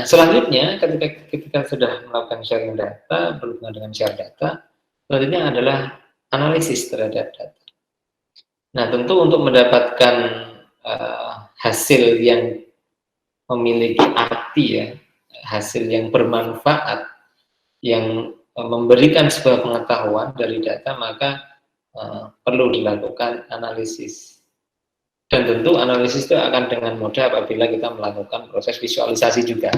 selanjutnya ketika sudah melakukan sharing data, berhubungan dengan share data, selanjutnya adalah analisis terhadap data. Nah, tentu untuk mendapatkan hasil yang memiliki arti ya, hasil yang bermanfaat, yang memberikan sebuah pengetahuan dari data, maka perlu dilakukan analisis. Dan tentu analisis itu akan dengan mudah apabila kita melakukan proses visualisasi juga.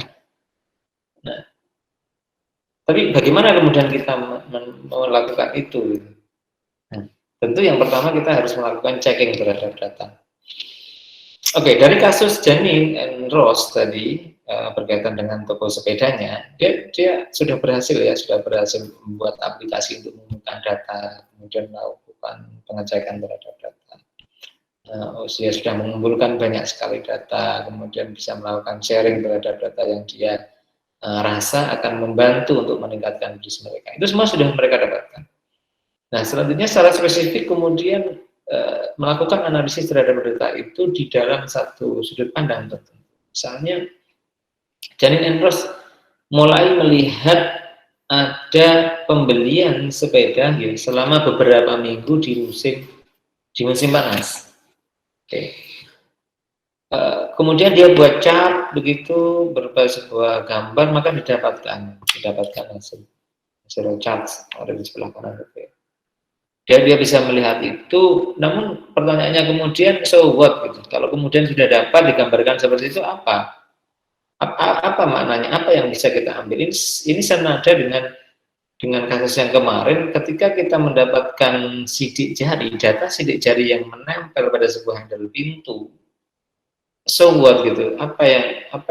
Nah, tapi bagaimana kemudian kita melakukan itu? Nah, tentu yang pertama kita harus melakukan checking terhadap data. Oke, dari kasus Jenny and Rose tadi berkaitan dengan toko sepedanya, dia sudah berhasil membuat aplikasi untuk menemukan data, kemudian melakukan pengecekan terhadap data. Dia sudah mengumpulkan banyak sekali data, kemudian bisa melakukan sharing terhadap data yang dia rasa akan membantu untuk meningkatkan bisnis mereka. Itu semua sudah mereka dapatkan. Nah, selanjutnya secara spesifik kemudian melakukan analisis terhadap data itu di dalam satu sudut pandang tertentu. Misalnya, Janine and Rose mulai melihat ada pembelian sepeda ya, selama beberapa minggu di musim panas. Oke. Kemudian dia buat chart begitu berupa sebuah gambar, maka didapatkan hasil chart ada di sebelah kanan. Dia bisa melihat itu, namun pertanyaannya kemudian so what gitu. Kalau kemudian sudah dapat digambarkan seperti itu apa maknanya? Apa yang bisa kita ambil? Ini senada dengan kasus yang kemarin ketika kita mendapatkan data sidik jari yang menempel pada sebuah handle pintu. So what gitu, apa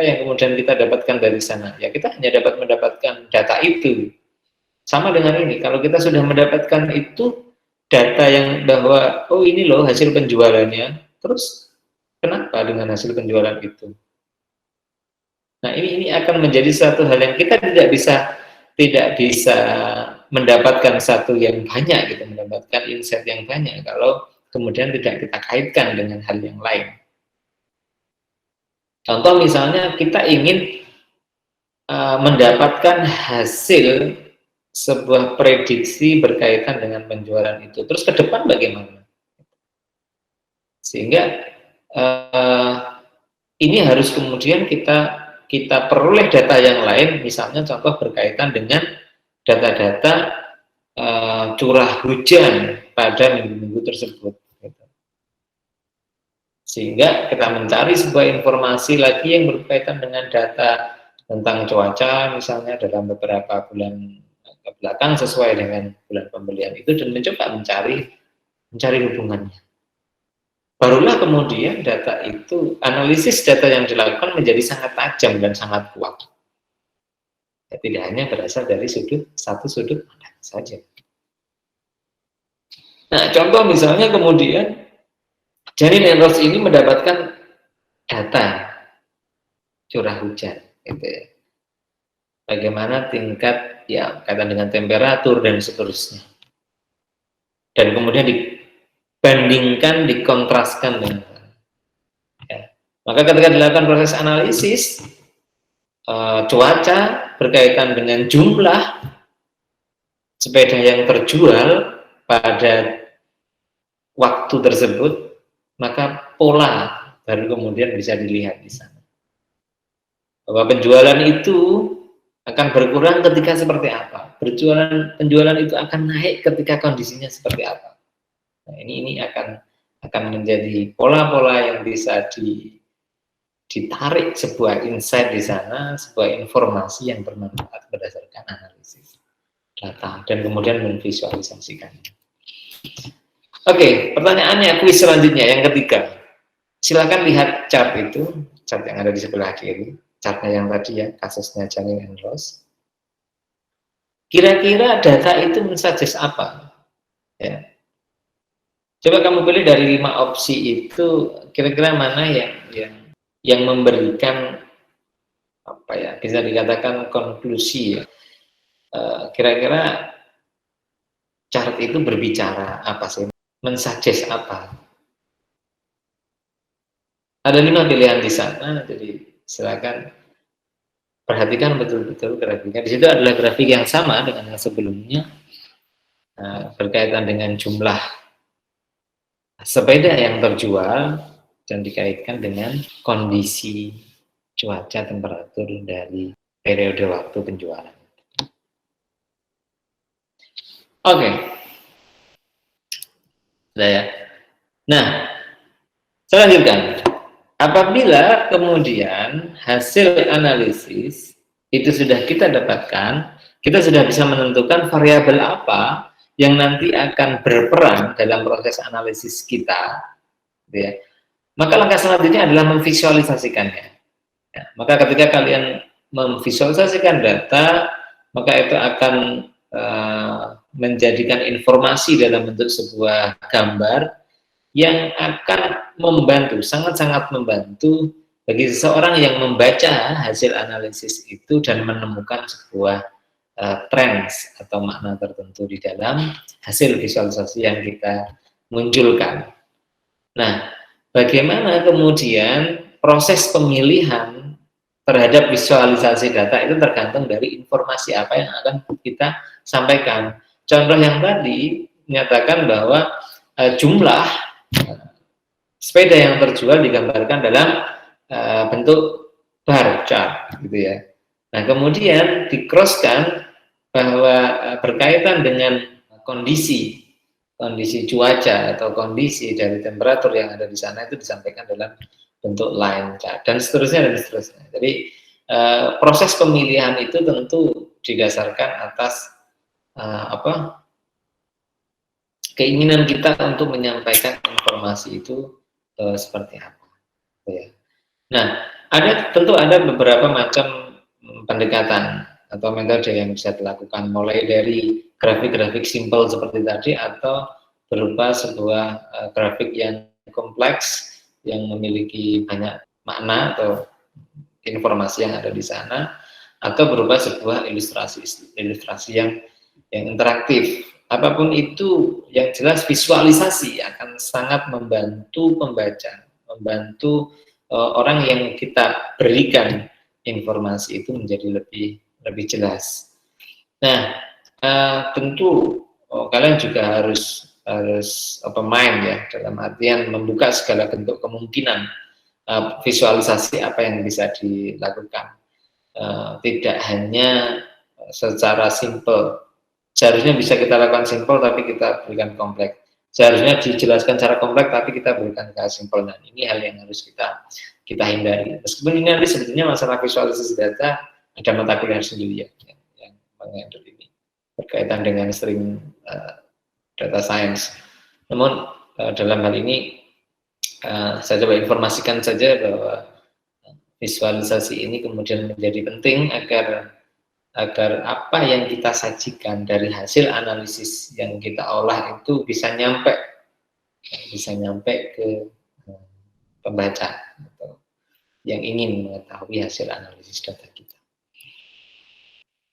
yang kemudian kita dapatkan dari sana? Ya kita hanya dapat mendapatkan data itu. Sama dengan ini, kalau kita sudah mendapatkan itu data yang bahwa oh ini loh hasil penjualannya, terus kenapa dengan hasil penjualan itu? Nah ini akan menjadi satu hal yang kita tidak bisa mendapatkan satu yang banyak gitu, mendapatkan insight yang banyak kalau kemudian tidak kita kaitkan dengan hal yang lain. Contoh misalnya kita ingin mendapatkan hasil sebuah prediksi berkaitan dengan penjualan itu. Terus ke depan bagaimana? Sehingga ini harus kemudian kita peroleh data yang lain, misalnya contoh berkaitan dengan data-data curah hujan pada minggu-minggu tersebut. Sehingga kita mencari sebuah informasi lagi yang berkaitan dengan data tentang cuaca misalnya dalam beberapa bulan ke belakang sesuai dengan bulan pembelian itu dan mencoba mencari hubungannya. Barulah kemudian data itu, analisis data yang dilakukan menjadi sangat tajam dan sangat kuat. Ya, tidak hanya berasal dari satu sudut pandang saja. Nah, contoh misalnya kemudian Janine and Rose ini mendapatkan data curah hujan, gitu ya. Bagaimana tingkat ya kaitan dengan temperatur dan seterusnya. Dan kemudian dibandingkan, dikontraskan dengan ya. Maka ketika dilakukan proses analisis cuaca berkaitan dengan jumlah sepeda yang terjual pada waktu tersebut, maka pola baru kemudian bisa dilihat di sana. Bahwa penjualan itu akan berkurang ketika seperti apa. Penjualan itu akan naik ketika kondisinya seperti apa. Nah, ini akan menjadi pola-pola yang bisa ditarik sebuah insight di sana, sebuah informasi yang bermanfaat berdasarkan analisis data dan kemudian memvisualisasikannya. Oke, pertanyaannya kuis selanjutnya yang ketiga. Silakan lihat chart itu, chart yang ada di sebelah kiri, chartnya yang tadi ya, kasusnya Janine and Rose. Kira-kira data itu mensuggest apa? Ya. Coba kamu pilih dari 5 opsi itu, kira-kira mana yang memberikan apa ya, bisa dikatakan konklusi ya. Kira-kira chart itu berbicara apa sih? Mensuggest apa? Ada 5 pilihan di sana, jadi silakan perhatikan betul-betul grafiknya. Di situ adalah grafik yang sama dengan yang sebelumnya, berkaitan dengan jumlah sepeda yang terjual dan dikaitkan dengan kondisi cuaca, temperatur dari periode waktu penjualan. Oke. Sudah ya. Nah, saya lanjutkan. Apabila kemudian hasil analisis itu sudah kita dapatkan, kita sudah bisa menentukan variabel apa yang nanti akan berperan dalam proses analisis kita, gitu ya. Maka langkah selanjutnya adalah memvisualisasikannya. Ya, maka ketika kalian memvisualisasikan data, maka itu akan menjadikan informasi dalam bentuk sebuah gambar yang akan membantu, sangat-sangat membantu bagi seseorang yang membaca hasil analisis itu dan menemukan sebuah trends atau makna tertentu di dalam hasil visualisasi yang kita munculkan. Nah, bagaimana kemudian proses pemilihan terhadap visualisasi data itu tergantung dari informasi apa yang akan kita sampaikan. Contoh yang tadi menyatakan bahwa jumlah sepeda yang terjual digambarkan dalam bentuk bar chart, gitu ya. Nah, kemudian di-crosskan bahwa berkaitan dengan kondisi cuaca atau kondisi dari temperatur yang ada di sana itu disampaikan dalam bentuk line chart dan seterusnya dan seterusnya. Jadi proses pemilihan itu tentu didasarkan atas keinginan kita untuk menyampaikan informasi itu seperti apa. Ya. Nah, tentu ada beberapa macam pendekatan atau metode yang bisa dilakukan, mulai dari grafik-grafik simpel seperti tadi atau berupa sebuah grafik yang kompleks yang memiliki banyak makna atau informasi yang ada di sana, atau berupa sebuah ilustrasi yang interaktif. Apapun itu, yang jelas visualisasi akan sangat membantu pembaca, membantu orang yang kita berikan informasi itu menjadi lebih jelas. Nah, tentu kalian juga harus open mind ya, dalam artian membuka segala bentuk kemungkinan visualisasi apa yang bisa dilakukan. Tidak hanya secara simple. Seharusnya bisa kita lakukan simple tapi kita berikan kompleks. Seharusnya dijelaskan secara kompleks tapi kita berikan ke simple. Nah, ini hal yang harus kita hindari. Meskipun ini nanti sebetulnya masalah visualisasi data ada mata kuliah sendiri ya, yang mengandung ini berkaitan dengan string data science. Namun dalam hal ini saya coba informasikan saja bahwa visualisasi ini kemudian menjadi penting agar apa yang kita sajikan dari hasil analisis yang kita olah itu bisa nyampe ke pembaca atau yang ingin mengetahui hasil analisis data kita.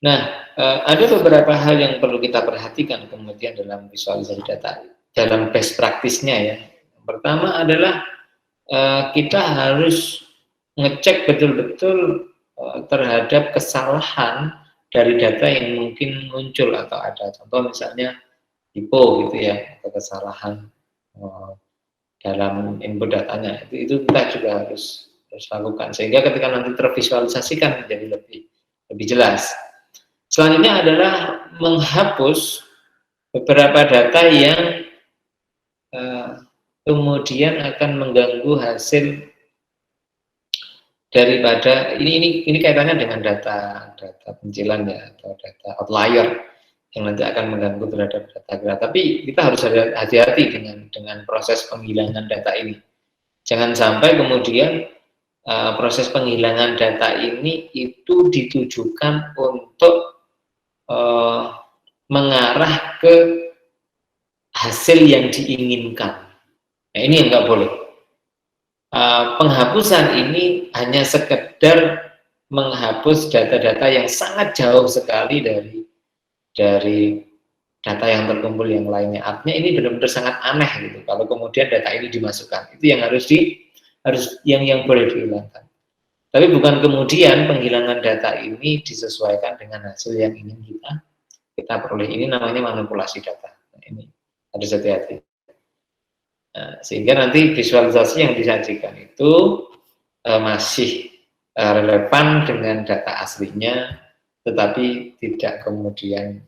Nah, ada beberapa hal yang perlu kita perhatikan kemudian dalam visualisasi data, dalam best practice-nya ya. Yang pertama adalah kita harus ngecek betul-betul terhadap kesalahan dari data yang mungkin muncul atau ada. Contoh misalnya typo gitu ya, atau kesalahan dalam input datanya. Itu kita juga harus lakukan sehingga ketika nanti tervisualisasikan menjadi lebih jelas. Selanjutnya adalah menghapus beberapa data yang kemudian akan mengganggu hasil daripada ini kaitannya dengan data pencilan ya, atau data outlier yang nanti akan mengganggu terhadap data kita. Tapi kita harus hati-hati dengan proses penghilangan data ini. Jangan sampai kemudian proses penghilangan data ini itu ditujukan untuk mengarah ke hasil yang diinginkan. Nah, ini yang nggak boleh. Penghapusan ini hanya sekedar menghapus data-data yang sangat jauh sekali dari data yang terkumpul yang lainnya. Artinya ini benar-benar sangat aneh gitu. Kalau kemudian data ini dimasukkan, itu yang harus yang boleh dihilangkan. Tapi bukan kemudian penghilangan data ini disesuaikan dengan hasil yang ingin kita peroleh. Ini namanya manipulasi data. Nah, ini harus hati-hati. Nah, sehingga nanti visualisasi yang disajikan itu masih relevan dengan data aslinya, tetapi tidak kemudian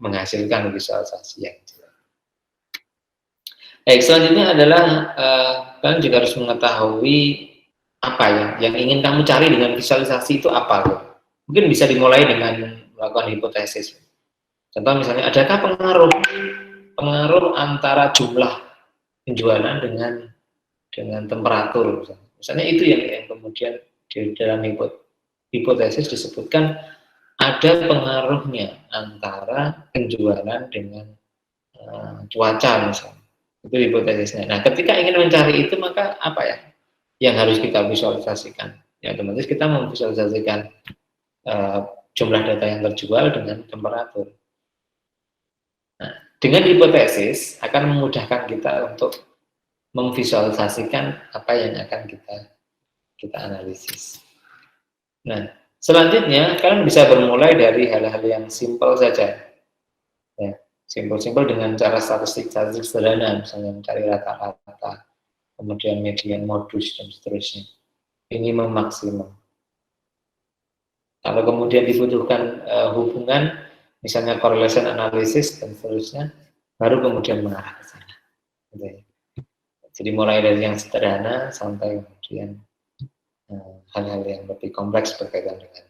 menghasilkan visualisasi yang jelas. Baik, selanjutnya adalah kalian juga harus mengetahui apa yang ingin kamu cari dengan visualisasi itu apa. Mungkin bisa dimulai dengan melakukan hipotesis. Contoh misalnya, adakah pengaruh antara jumlah penjualan dengan temperatur? Misalnya itu yang kemudian di dalam hipotesis disebutkan ada pengaruhnya antara penjualan dengan cuaca misalnya. Itu hipotesisnya. Nah, ketika ingin mencari itu, maka apa ya yang harus kita visualisasikan? Ya, otomatis kita memvisualisasikan jumlah data yang terjual dengan temperatur. Nah, dengan hipotesis akan memudahkan kita untuk memvisualisasikan apa yang akan kita analisis. Nah, selanjutnya kalian bisa bermulai dari hal-hal yang simpel saja. Ya, simpel-simpel dengan cara statistik sederhana, misalnya mencari rata-rata, kemudian median, modus, dan seterusnya. Ini maksimum. Kalau kemudian dibutuhkan hubungan, misalnya correlation analysis dan seterusnya, baru kemudian mengarah ke sana. Jadi mulai dari yang sederhana sampai kemudian hal-hal yang lebih kompleks berkaitan dengan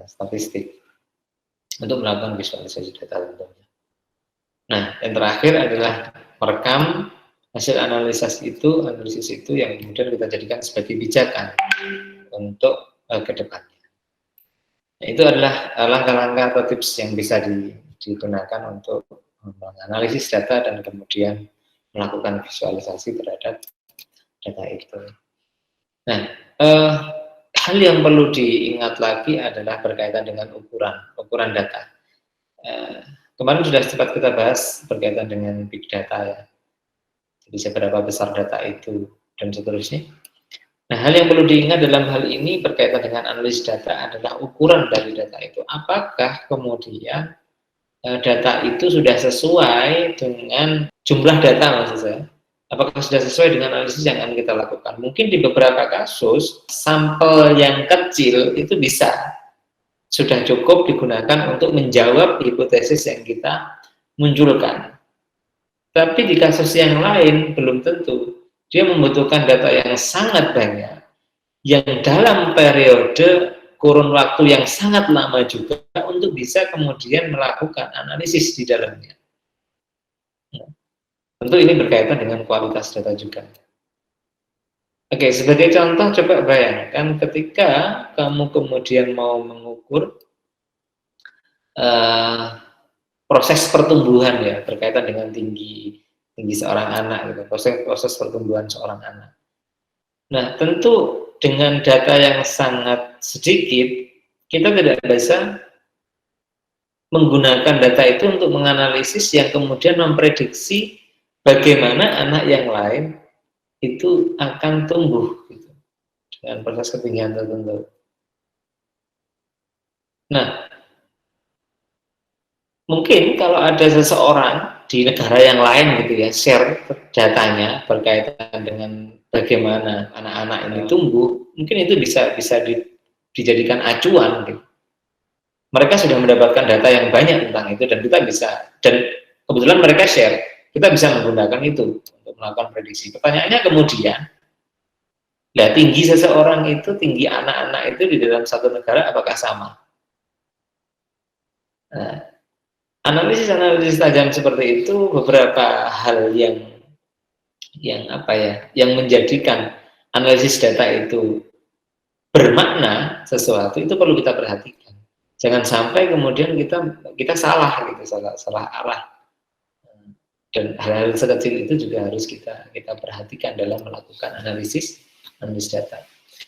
statistik untuk melakukan visualisasi data tentunya. Nah, yang terakhir adalah merekam hasil analisis itu yang kemudian kita jadikan sebagai pijakan untuk ke depannya. Nah, itu adalah langkah-langkah atau tips yang bisa digunakan untuk menganalisis data dan kemudian melakukan visualisasi terhadap data itu. Nah, hal yang perlu diingat lagi adalah berkaitan dengan ukuran data. Kemarin sudah sempat kita bahas berkaitan dengan big data ya. Jadi seberapa besar data itu dan seterusnya. Nah, hal yang perlu diingat dalam hal ini berkaitan dengan analisis data adalah ukuran dari data itu. Apakah kemudian data itu sudah sesuai dengan jumlah data maksud saya? Apakah sudah sesuai dengan analisis yang akan kita lakukan? Mungkin di beberapa kasus, sampel yang kecil itu bisa sudah cukup digunakan untuk menjawab hipotesis yang kita munculkan. Tapi di kasus yang lain belum tentu. Dia membutuhkan data yang sangat banyak, yang dalam periode kurun waktu yang sangat lama juga untuk bisa kemudian melakukan analisis di dalamnya. Tentu ini berkaitan dengan kualitas data juga. Oke, sebagai contoh coba bayangkan ketika kamu kemudian mau mengukur proses pertumbuhan ya, berkaitan dengan tinggi seorang anak gitu, proses pertumbuhan seorang anak. Nah, tentu dengan data yang sangat sedikit, kita tidak bisa menggunakan data itu untuk menganalisis yang kemudian memprediksi bagaimana anak yang lain itu akan tumbuh gitu, dengan proses ketinggian tertentu. Nah, mungkin kalau ada seseorang di negara yang lain gitu ya, share datanya berkaitan dengan bagaimana anak-anak ini tumbuh, mungkin itu bisa dijadikan acuan gitu. Mereka sudah mendapatkan data yang banyak tentang itu dan kita bisa, dan kebetulan mereka share, kita bisa menggunakan itu untuk melakukan prediksi. Pertanyaannya kemudian, nah, tinggi seseorang itu, tinggi anak-anak itu di dalam satu negara apakah sama? Nah, analisis tajam seperti itu beberapa hal yang menjadikan analisis data itu bermakna sesuatu itu perlu kita perhatikan. Jangan sampai kemudian kita salah gitu, salah arah. Dan hal-hal sekecil itu juga harus kita perhatikan dalam melakukan analisis data.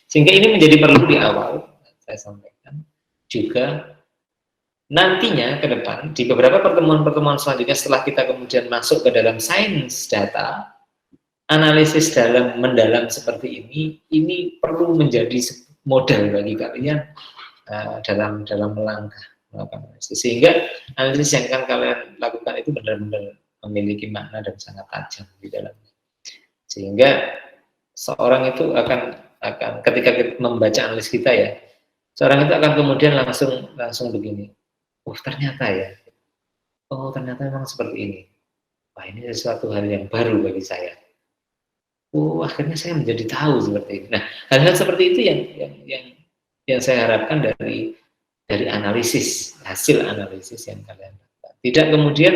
Sehingga ini menjadi perlu di awal saya sampaikan juga. Nantinya ke depan, di beberapa pertemuan-pertemuan selanjutnya setelah kita kemudian masuk ke dalam sains data, analisis mendalam seperti ini perlu menjadi modal bagi kalian dalam melangkah melakukan analisis. Sehingga analisis yang akan kalian lakukan itu benar-benar memiliki makna dan sangat tajam di dalamnya. Sehingga seorang itu akan ketika kita membaca analisis kita ya, seorang itu akan kemudian langsung begini, oh ternyata ya, oh ternyata memang seperti ini. Wah ini sesuatu hal yang baru bagi saya. Oh akhirnya saya menjadi tahu seperti ini. Nah hal-hal seperti itu yang saya harapkan dari analisis, hasil analisis yang kalian lakukan. Tidak kemudian,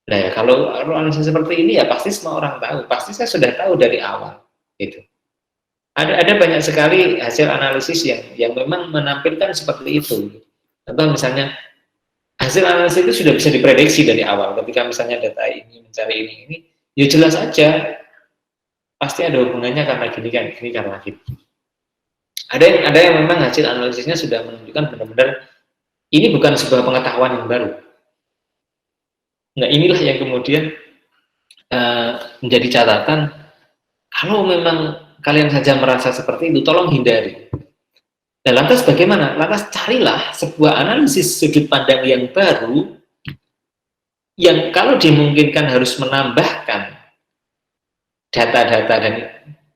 nah ya kalau analisis seperti ini ya pasti semua orang tahu, pasti saya sudah tahu dari awal. Gitu. Ada banyak sekali hasil analisis yang memang menampilkan seperti itu. Contoh misalnya hasil analisis itu sudah bisa diprediksi dari awal. Ketika misalnya data ini mencari ini, ya jelas aja pasti ada hubungannya karena gini karena gitu. Ada yang memang hasil analisisnya sudah menunjukkan benar-benar ini bukan sebuah pengetahuan yang baru. Nah inilah yang kemudian menjadi catatan. Kalau memang kalian saja merasa seperti itu, tolong hindari. Nah, lantas bagaimana? Lantas carilah sebuah analisis sudut pandang yang baru, yang kalau dimungkinkan harus menambahkan data-data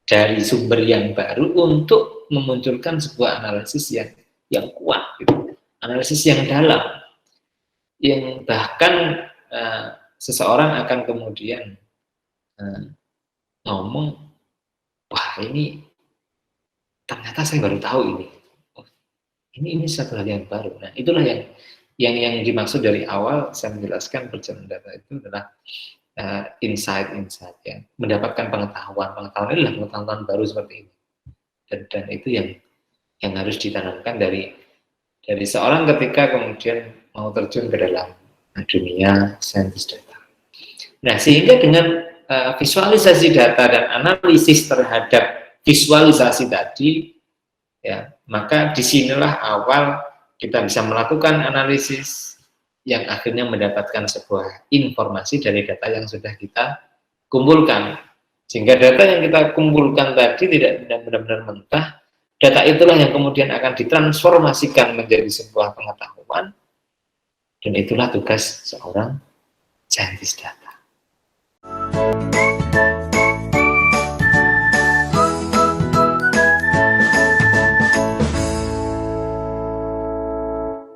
dari sumber yang baru untuk memunculkan sebuah analisis yang kuat, gitu. Analisis yang dalam, yang bahkan seseorang akan kemudian ngomong, wah ini ternyata saya baru tahu ini. Oh, ini satu hal yang baru. Nah, itulah yang dimaksud dari awal saya menjelaskan perjalanan data itu adalah insight ya. Mendapatkan pengetahuan ini adalah pengetahuan baru seperti ini. Dan itu yang harus ditanamkan dari seorang ketika kemudian mau terjun ke dalam dunia saintis data. Nah, sehingga dengan visualisasi data dan analisis terhadap visualisasi tadi, ya, maka disinilah awal kita bisa melakukan analisis yang akhirnya mendapatkan sebuah informasi dari data yang sudah kita kumpulkan. Sehingga data yang kita kumpulkan tadi tidak benar-benar mentah, data itulah yang kemudian akan ditransformasikan menjadi sebuah pengetahuan, dan itulah tugas seorang saintis data.